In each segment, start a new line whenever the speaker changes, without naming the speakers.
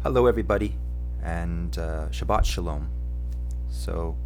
Hello, everybody, and Shabbat Shalom. So,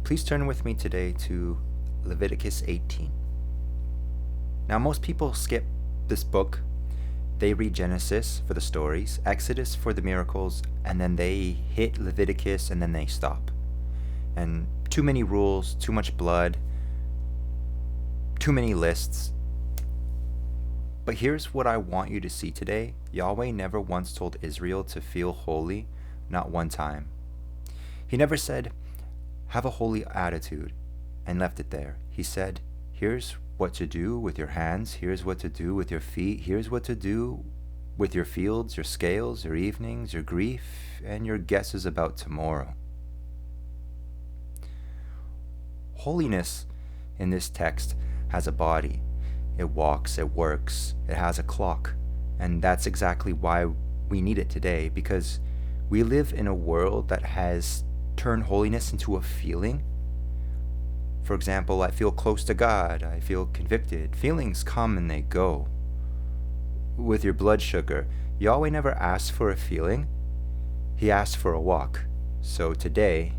please turn with me today to Leviticus 18. Now, most people skip this book. They read Genesis for the stories, Exodus for the miracles, and then they hit Leviticus and then they stop. And too many rules, too much blood, too many lists. But here's what I want you to see today. Yahweh never once told Israel to feel holy, not one time. He never said, have a holy attitude, and left it there. He said, here's what to do with your hands, here's what to do with your feet, here's what to do with your fields, your scales, your evenings, your grief, and your guesses about tomorrow. Holiness in this text has a body. It walks, it works, it has a clock. And that's exactly why we need it today, because we live in a world that has turned holiness into a feeling. For example, I feel close to God, I feel convicted. Feelings come and they go. With your blood sugar, Yahweh never asked for a feeling, He asked for a walk. So today,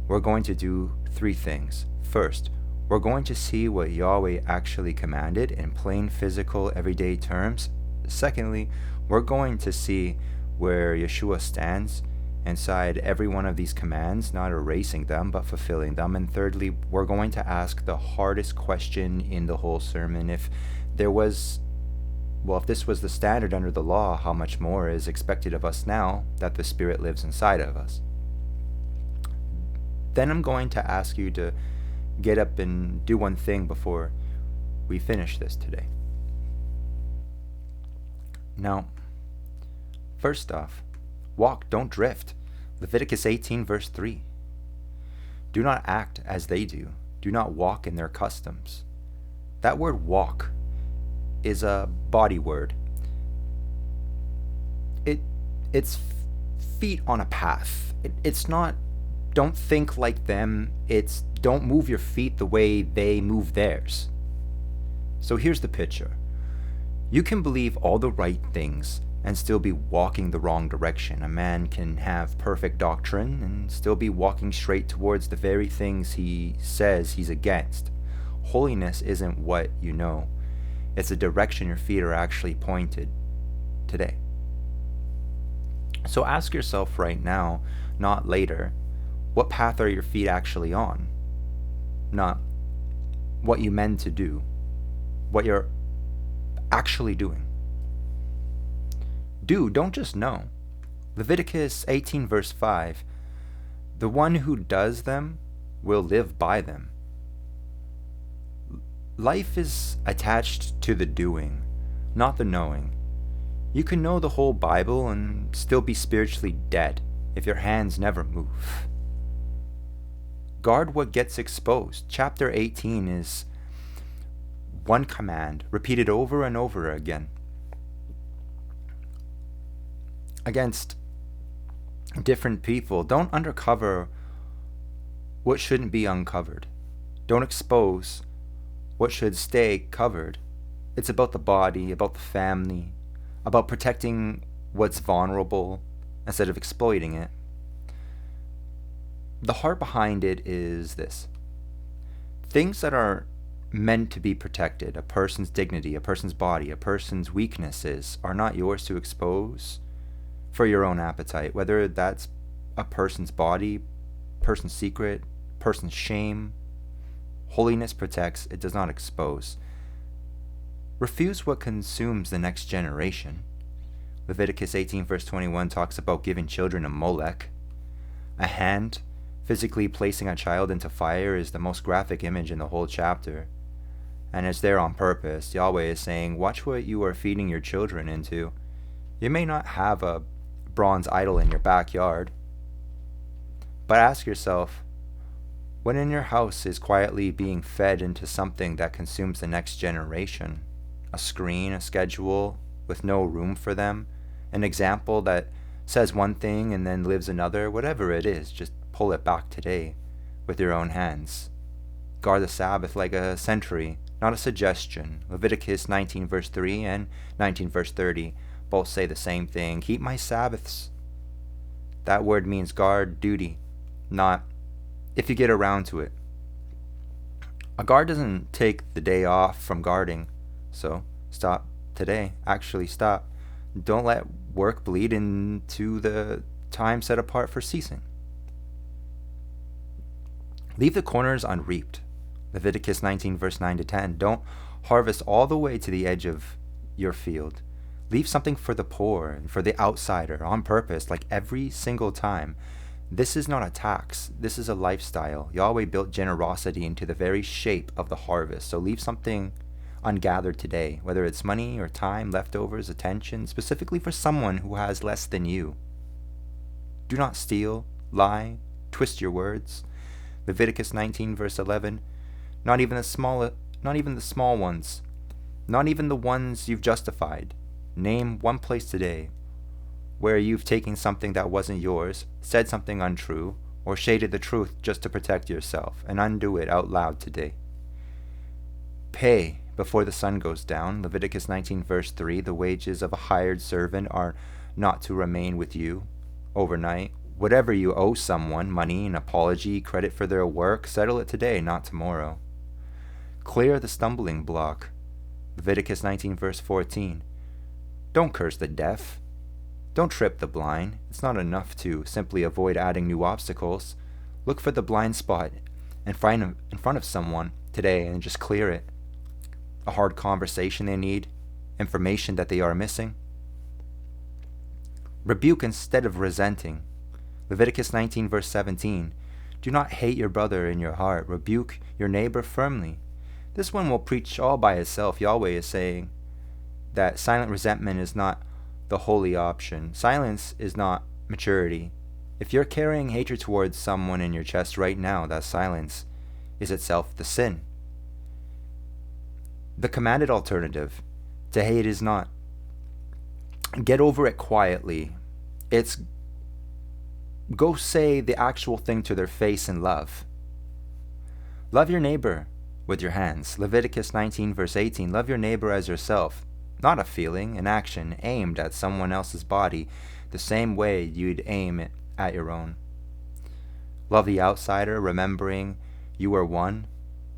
we're going to do 3 things. First, we're going to see what Yahweh actually commanded in plain physical everyday terms. Secondly, we're going to see where Yeshua stands inside every one of these commands, not erasing them, but fulfilling them. And thirdly, we're going to ask the hardest question in the whole sermon. If this was the standard under the law, how much more is expected of us now that the Spirit lives inside of us? Then I'm going to ask you to get up and do one thing before we finish this today. Now, first off, walk, don't drift. Leviticus 18 verse 3. Do not act as they do. Do not walk in their customs. That word walk is a body word. It's feet on a path. It's not don't think like them. It's don't move your feet the way they move theirs. So here's the picture. You can believe all the right things and still be walking the wrong direction. A man can have perfect doctrine and still be walking straight towards the very things he says he's against. Holiness isn't what you know. It's the direction your feet are actually pointed today. So ask yourself right now, not later, what path are your feet actually on? Not what you meant to do, what you're actually doing. Don't just know. Leviticus 18 verse 5, the one who does them will live by them. Life is attached to the doing, not the knowing. You can know the whole Bible and still be spiritually dead if your hands never move. Guard what gets exposed. Chapter 18 is one command, repeated over and over again, against different people. Don't uncover what shouldn't be uncovered. Don't expose what should stay covered. It's about the body, about the family, about protecting what's vulnerable instead of exploiting it. The heart behind it is this. Things that are meant to be protected, a person's dignity, a person's body, a person's weaknesses, are not yours to expose for your own appetite, whether that's a person's body, person's secret, person's shame. Holiness protects, it does not expose. Refuse what consumes the next generation. Leviticus 18 verse 21 talks about giving children a Molech. A hand physically placing a child into fire is the most graphic image in the whole chapter. And it's there on purpose. Yahweh is saying, watch what you are feeding your children into. You may not have a bronze idol in your backyard, but ask yourself, what in your house is quietly being fed into something that consumes the next generation? A screen, a schedule with no room for them, an example that says one thing and then lives another. Whatever it is, just pull it back today with your own hands. Guard the Sabbath like a sentry, not a suggestion. Leviticus 19 verse 3 and 19 verse 30. both say the same thing. Keep my Sabbaths. That word means guard, duty, not if you get around to it. A guard doesn't take the day off from guarding, so stop today. Actually, stop. Don't let work bleed into the time set apart for ceasing. Leave the corners unreaped. Leviticus 19, verse 9 to 10. Don't harvest all the way to the edge of your field. Leave something for the poor and for the outsider on purpose, like every single time. This is not a tax. This is a lifestyle. Yahweh built generosity into the very shape of the harvest. So leave something ungathered today, whether it's money or time, leftovers, attention, specifically for someone who has less than you. Do not steal, lie, twist your words. Leviticus 19, verse 11. Not even the small ones, not even the ones you've justified. Name one place today where you've taken something that wasn't yours, said something untrue, or shaded the truth just to protect yourself, and undo it out loud today. Pay before the sun goes down. Leviticus 19, verse 3. The wages of a hired servant are not to remain with you overnight. Whatever you owe someone, money, an apology, credit for their work, settle it today, not tomorrow. Clear the stumbling block. Leviticus 19, verse 14. Don't curse the deaf. Don't trip the blind. It's not enough to simply avoid adding new obstacles. Look for the blind spot in front of someone today and just clear it. A hard conversation they need, information that they are missing. Rebuke instead of resenting. Leviticus 19, verse 17. Do not hate your brother in your heart. Rebuke your neighbor firmly. This one will preach all by itself. Yahweh is saying that silent resentment is not the holy option. Silence is not maturity. If you're carrying hatred towards someone in your chest right now, that silence is itself the sin. The commanded alternative to hate is not get over it quietly. It's go say the actual thing to their face in love. Love your neighbor with your hands. Leviticus 19, verse 18. Love your neighbor as yourself. Not a feeling, an action aimed at someone else's body the same way you'd aim it at your own. Love the outsider, remembering you are one.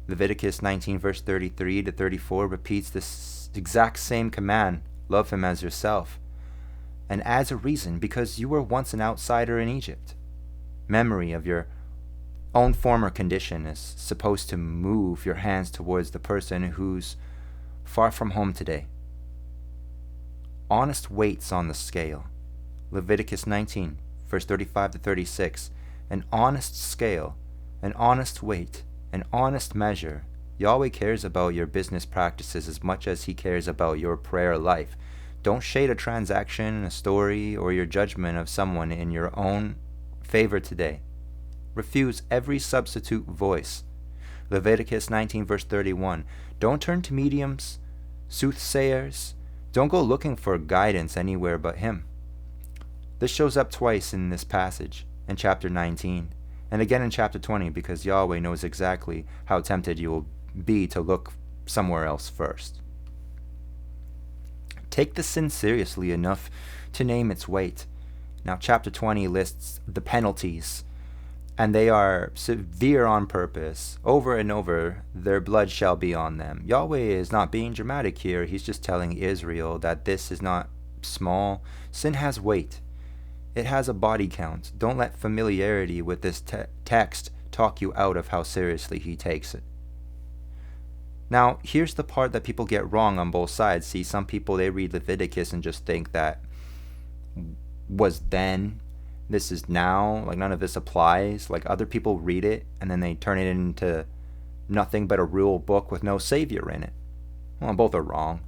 Leviticus 19, verse 33 to 34 repeats this exact same command. Love him as yourself. And adds a reason, because you were once an outsider in Egypt. Memory of your own former condition is supposed to move your hands towards the person who's far from home today. Honest weights on the scale. Leviticus 19, verse 35 to 36. An honest scale, an honest weight, an honest measure. Yahweh cares about your business practices as much as he cares about your prayer life. Don't shade a transaction, a story, or your judgment of someone in your own favor today. Refuse every substitute voice. Leviticus 19, verse 31. Don't turn to mediums, soothsayers. Don't go looking for guidance anywhere but him. This shows up twice in this passage, in chapter 19, and again in chapter 20, because Yahweh knows exactly how tempted you will be to look somewhere else first. Take the sin seriously enough to name its weight. Now, chapter 20 lists the penalties, and they are severe on purpose. Over and over, their blood shall be on them. Yahweh is not being dramatic here. He's just telling Israel that this is not small. Sin has weight. It has a body count. Don't let familiarity with this text talk you out of how seriously he takes it. Now, here's the part that people get wrong on both sides. See, some people, they read Leviticus and just think that was then, this is now, like none of this applies. Like other people read it and then they turn it into nothing but a rule book with no savior in it. Well, both are wrong.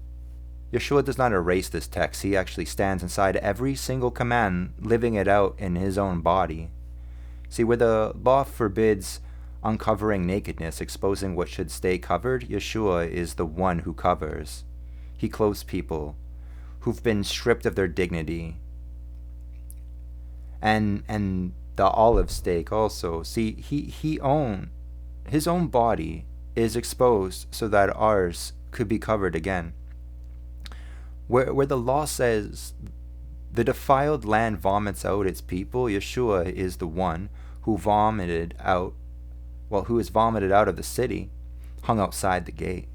Yeshua does not erase this text. He actually stands inside every single command, living it out in his own body. See, where the law forbids uncovering nakedness, exposing what should stay covered, Yeshua is the one who covers. He clothes people who've been stripped of their dignity. And the olive stake also. See, his own body is exposed so that ours could be covered again. Where the law says the defiled land vomits out its people, Yeshua is the one who is vomited out of the city, hung outside the gate,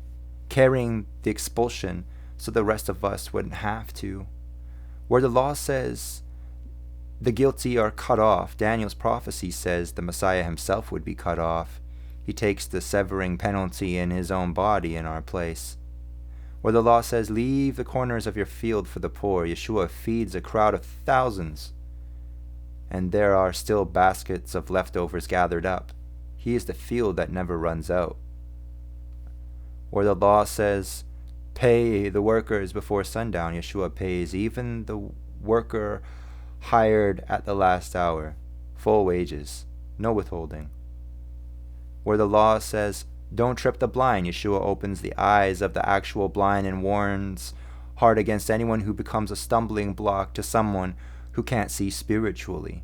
carrying the expulsion so the rest of us wouldn't have to. Where the law says the guilty are cut off, Daniel's prophecy says the Messiah himself would be cut off. He takes the severing penalty in his own body in our place. Where the law says, leave the corners of your field for the poor, Yeshua feeds a crowd of thousands, and there are still baskets of leftovers gathered up. He is the field that never runs out. Where the law says, pay the workers before sundown, Yeshua pays even the worker hired at the last hour, full wages, no withholding. Where the law says, don't trip the blind, Yeshua opens the eyes of the actual blind and warns hard against anyone who becomes a stumbling block to someone who can't see spiritually.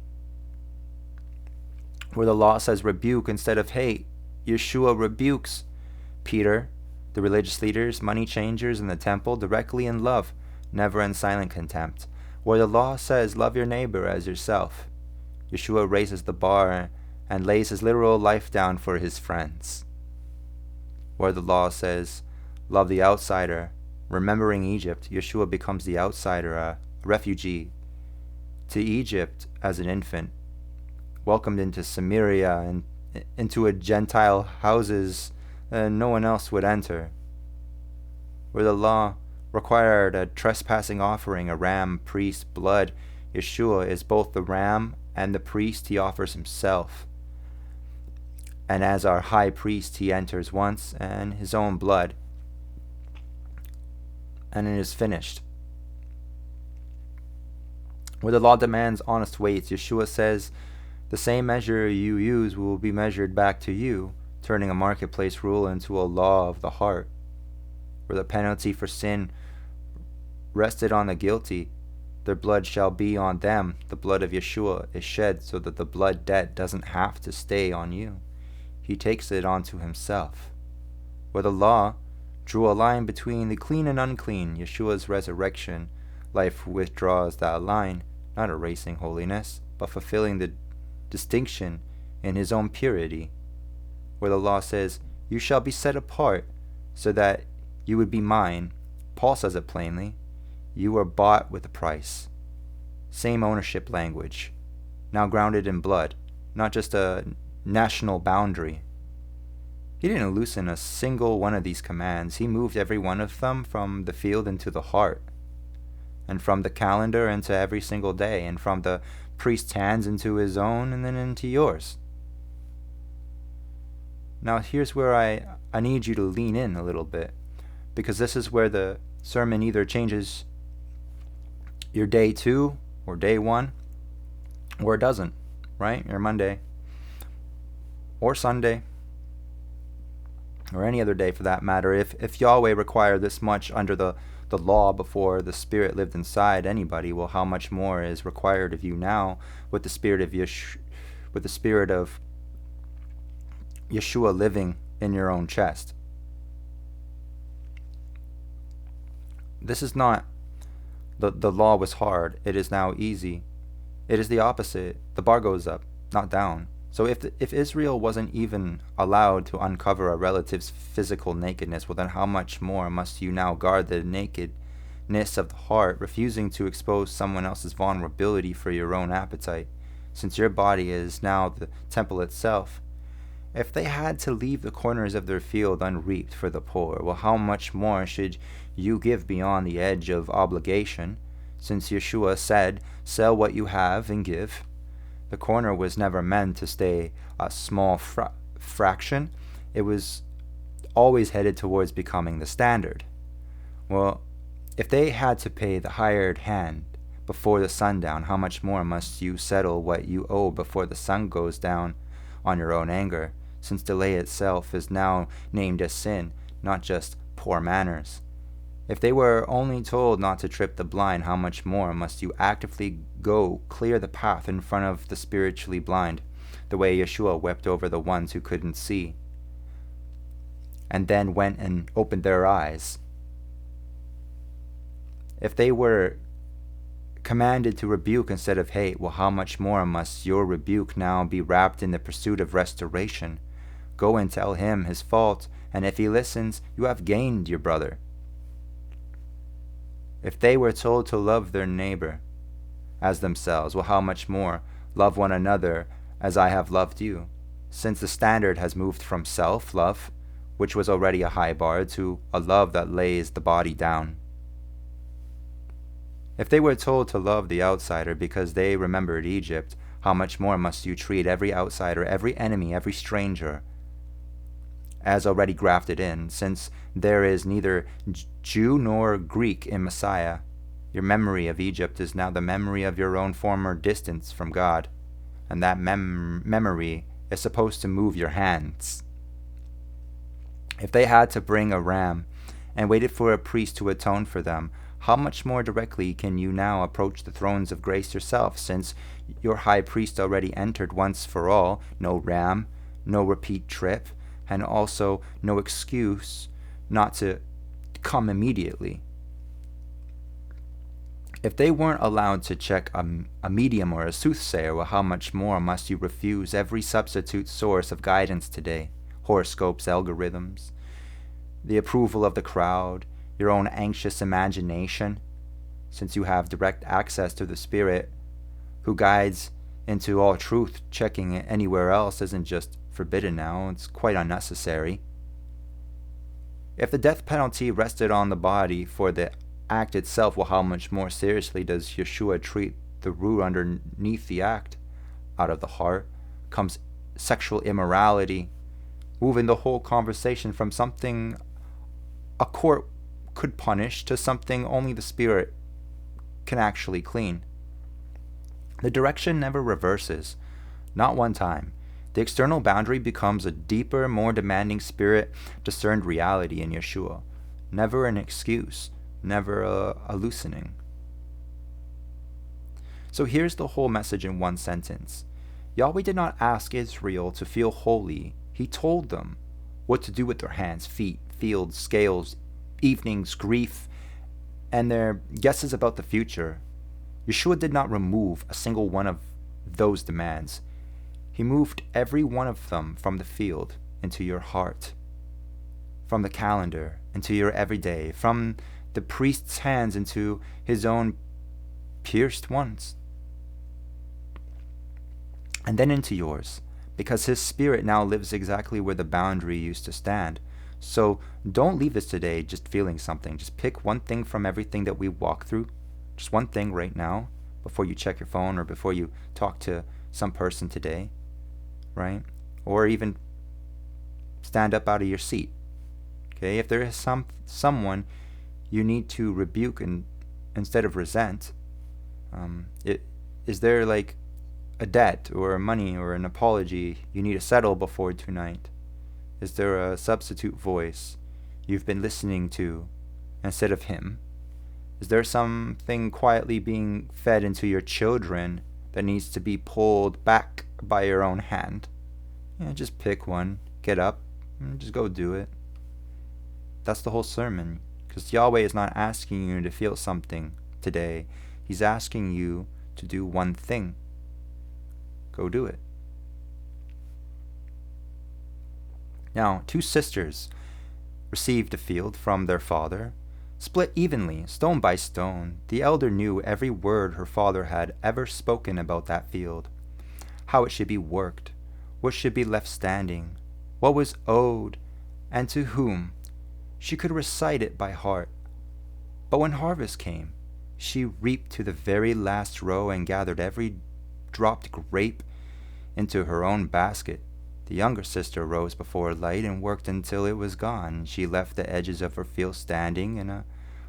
Where the law says rebuke instead of hate, Yeshua rebukes Peter, the religious leaders, money changers in the temple directly in love, never in silent contempt. Where the law says love your neighbor as yourself, Yeshua raises the bar and lays his literal life down for his friends. Where the law says love the outsider, remembering Egypt, Yeshua becomes the outsider, a refugee to Egypt as an infant, welcomed into Samaria and into a Gentile houses no one else would enter. Where the law required a trespassing offering, a ram, priest, blood, Yeshua is both the ram and the priest. He offers himself. And as our high priest, he enters once and his own blood, and it is finished. Where the law demands honest weights, Yeshua says, the same measure you use will be measured back to you, turning a marketplace rule into a law of the heart. Where the penalty for sin rested on the guilty, their blood shall be on them. The blood of Yeshua is shed so that the blood debt doesn't have to stay on you. He takes it onto himself. Where the law drew a line between the clean and unclean, Yeshua's resurrection life withdraws that line, not erasing holiness, but fulfilling the distinction in his own purity. Where the law says, you shall be set apart so that you would be mine, Paul says it plainly, you were bought with a price. Same ownership language, now grounded in blood, not just a national boundary. He didn't loosen a single one of these commands. He moved every one of them from the field into the heart, and from the calendar into every single day, and from the priest's hands into his own, and then into yours. Now here's where I need you to lean in a little bit, because this is where the sermon either changes your day 2 or day 1, or it doesn't, right? Your Monday or Sunday, or any other day for that matter. If Yahweh required this much under the law before the Spirit lived inside anybody, well, how much more is required of you now with the Spirit of Yeshua living in your own chest? This is not the law was hard, it is now easy. It is the opposite. The bar goes up, not down. So if Israel wasn't even allowed to uncover a relative's physical nakedness, well then how much more must you now guard the nakedness of the heart, refusing to expose someone else's vulnerability for your own appetite, since your body is now the temple itself? If they had to leave the corners of their field unreaped for the poor, well how much more should you give beyond the edge of obligation, since Yeshua said, sell what you have and give? The corner was never meant to stay a small fraction. It was always headed towards becoming the standard. Well, if they had to pay the hired hand before the sundown, how much more must you settle what you owe before the sun goes down on your own anger, since delay itself is now named as sin, not just poor manners? If they were only told not to trip the blind, how much more must you actively go clear the path in front of the spiritually blind, the way Yeshua wept over the ones who couldn't see, and then went and opened their eyes? If they were commanded to rebuke instead of hate, well, how much more must your rebuke now be wrapped in the pursuit of restoration? Go and tell him his fault, and if he listens, you have gained your brother. If they were told to love their neighbor as themselves, well, how much more love one another as I have loved you, since the standard has moved from self-love, which was already a high bar, to a love that lays the body down. If they were told to love the outsider because they remembered Egypt, how much more must you treat every outsider, every enemy, every stranger as already grafted in, since there is neither Jew nor Greek in Messiah. Your memory of Egypt is now the memory of your own former distance from God, and that memory is supposed to move your hands. If they had to bring a ram and waited for a priest to atone for them, how much more directly can you now approach the thrones of grace yourself, since your high priest already entered once for all, no ram, no repeat trip, and also no excuse not to come immediately. If they weren't allowed to check a medium or a soothsayer, well, how much more must you refuse every substitute source of guidance today? Horoscopes, algorithms, the approval of the crowd, your own anxious imagination, since you have direct access to the Spirit who guides into all truth. Checking it anywhere else isn't just forbidden now, it's quite unnecessary. If the death penalty rested on the body for the act itself, well, how much more seriously does Yeshua treat the root underneath the act? Out of the heart comes sexual immorality, moving the whole conversation from something a court could punish to something only the Spirit can actually clean. The direction never reverses, not one time. The external boundary becomes a deeper, more demanding Spirit-discerned reality in Yeshua. Never an excuse, never a loosening. So here's the whole message in one sentence. Yahweh did not ask Israel to feel holy. He told them what to do with their hands, feet, fields, scales, evenings, grief, and their guesses about the future. Yeshua did not remove a single one of those demands. He moved every one of them from the field into your heart, from the calendar into your everyday, from the priest's hands into his own pierced ones, and then into yours, because his Spirit now lives exactly where the boundary used to stand. So don't leave this today just feeling something. Just pick one thing from everything that we walk through, just one thing right now, before you check your phone or before you talk to some person today, right? Or even stand up out of your seat. Okay, if there is someone you need to rebuke instead of resent, is there like a debt or money or an apology you need to settle before tonight? Is there a substitute voice you've been listening to instead of him? Is there something quietly being fed into your children that needs to be pulled back by your own hand? Yeah, just pick one, get up, and just go do it. That's the whole sermon. Because Yahweh is not asking you to feel something today. He's asking you to do one thing. Go do it. Now, 2 sisters received a field from their father, split evenly, stone by stone. The elder knew every word her father had ever spoken about that field, how it should be worked, what should be left standing, what was owed, and to whom. She could recite it by heart. But when harvest came, she reaped to the very last row and gathered every dropped grape into her own basket. The younger sister rose before light and worked until it was gone. She left the edges of her field standing, and a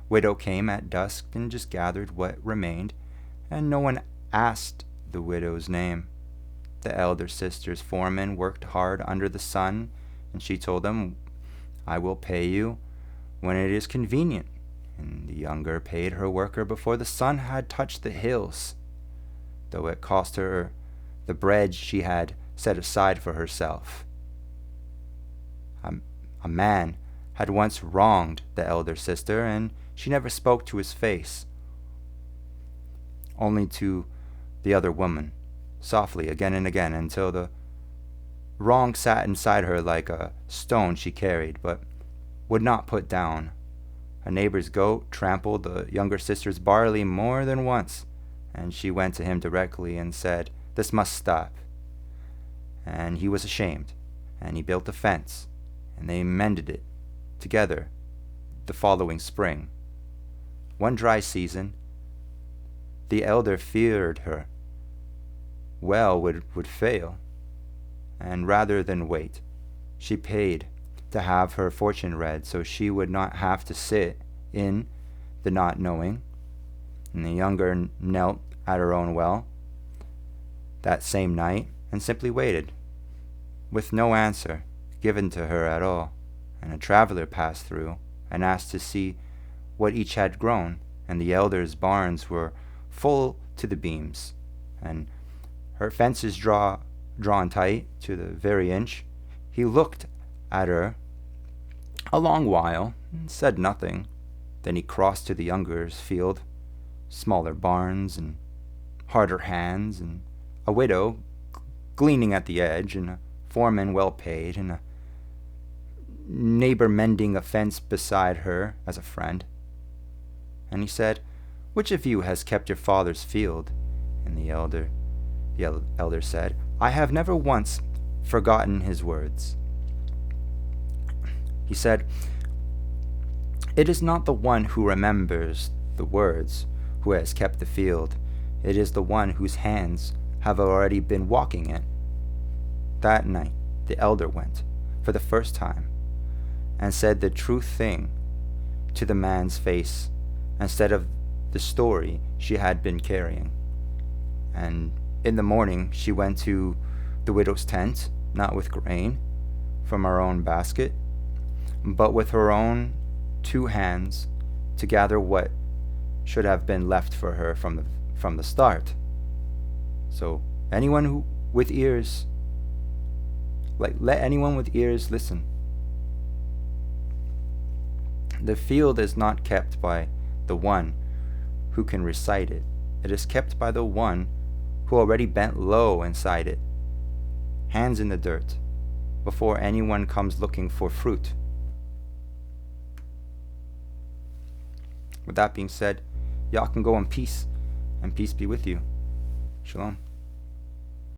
widow came at dusk and just gathered what remained, and no one asked the widow's name. The elder sister's foreman worked hard under the sun, and she told him, "I will pay you when it is convenient." And the younger paid her worker before the sun had touched the hills, though it cost her the bread she had set aside for herself. A man had once wronged the elder sister, and She never spoke to his face, only to the other woman, softly again and again, until the wrong sat inside her like a stone she carried, but would not put down. A neighbor's goat trampled the younger sister's barley more than once, and she went to him directly and said, "This must stop." And he was ashamed, and he built a fence, and they mended it together the following spring. One dry season, the elder feared her well would fail, and rather than wait, she paid to have her fortune read so she would not have to sit in the not knowing. And the younger knelt at her own well that same night and simply waited, with no answer given to her at all. And a traveler passed through and asked to see what each had grown, and the elder's barns were full to the beams, and her fences drawn tight to the very inch. He looked at her a long while and said nothing. Then he crossed to the younger's field, smaller barns and harder hands, and a widow gleaning at the edge, and a foreman well paid, and a neighbor mending a fence beside her as a friend. And he said, "Which of you has kept your father's field?" And the elder said, "I have never once forgotten his words." He said, "It is not the one who remembers the words who has kept the field. It is the one whose hands have already been walking it." That night the elder went, for the first time, and said the true thing to the man's face, instead of the story she had been carrying. And in the morning she went to the widow's tent, not with grain from her own basket, but with her own 2 hands, to gather what should have been left for her from the start. So anyone with ears, let anyone with ears listen. The field is not kept by the one who can recite it. It is kept by the one who already bent low inside it, hands in the dirt, before anyone comes looking for fruit. With that being said, y'all can go in peace, and peace be with you. Shalom.